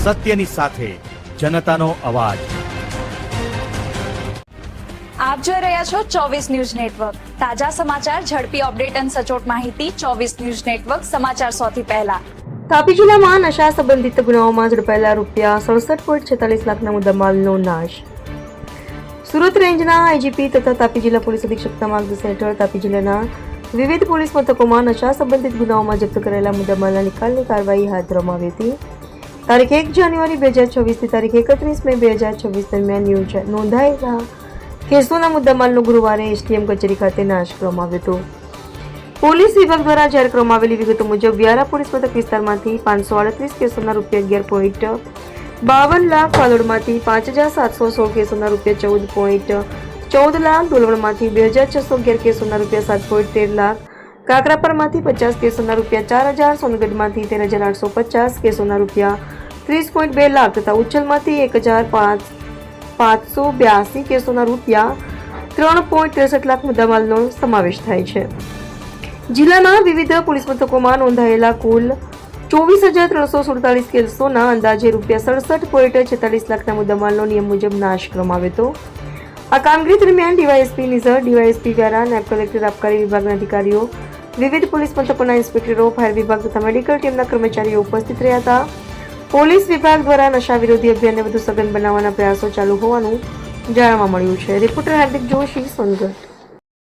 સત્યની સાથે જનતાનો અવાજ। આપ જોઈ રહ્યા છો 24 ન્યૂઝ નેટવર્ક। તાજા સમાચાર, ઝડપી અપડેટ અને સચોટ માહિતી 24 ન્યૂઝ નેટવર્ક સમાચાર સૌથી પહેલા। તાપી જિલ્લામાં નશા સંબંધિત ગુનાઓમાં ઝડપાયેલા ₹67.46 લાખના મુદ્દામાલનો નાશ। સુરત રેન્જના આઈજીપી તથા તાપી જિલ્લા પોલીસ અધિક્ષકના માર્ગદર્શન હેઠળ તાપી જિલ્લાના વિવિધ પોલીસ મથકોમાં નશા સંબંધિત ગુનાઓમાં જપ્ત કરેલા મુદ્દામાલના નિકાલની કાર્યવાહી હાથ ધરવામાં આવી હતી। તારીખ 1 જાન્યુઆરી 2026 થી તારીખ 31 મે 2026 દરમિયાન નોંધાયેલા કેસોના મુદ્દામાલનો ગુરુવારે એસટીએમ કચેરી ખાતે નાશ કરવામાં આવ્યો હતો। પોલીસ વિભાગ દ્વારા જાહેર કરવામાં આવેલી વિગતો મુજબ વ્યારા પોલીસ મથક વિસ્તારમાંથી 538 કેસોના ₹11.52 લાખ, વાલોડમાંથી 5716 કેસોના ₹14.14 લાખ, ડોલવણમાંથી 2611 કેસોના ₹7.13 લાખ, કાકરાપરમાંથી 50 કેસોના ₹4000, સોનગઢમાંથી 13850 કેસોના ₹30.2 લાખ તથા ઉચ્છલમાંથી 1582 કેસોના ₹3.63 લાખ મુદ્દામાલનો સમાવેશ થાય છે। જિલ્લાના વિવિધ પોલીસ મથકોમાં નોંધાયેલા કુલ 24347 કેસોના અંદાજે ₹67.46 લાખના મુદ્દામાલનો નિયમ મુજબ નાશ કરવામાં આવ્યો હતો। આ કામગીરી દરમિયાન ડીવાયએસપી નિઝર, ડીવાયએસપી વ્યારા, નાયબ કલેક્ટર, આબકારી વિભાગના અધિકારીઓ, વિવિધ પોલીસ મથકોના ઇન્સ્પેક્ટરો, ફાયર વિભાગ તથા મેડિકલ ટીમના કર્મચારીઓ ઉપસ્થિત રહ્યા હતા। પોલીસ વિભાગ દ્વારા નશા વિરોધી અભિયાનને વધુ સઘન બનાવવાના પ્રયાસો ચાલુ હોવાનું જાણવા મળ્યું છે। રિપોર્ટર હાર્દિક જોશી, સોનગઢ।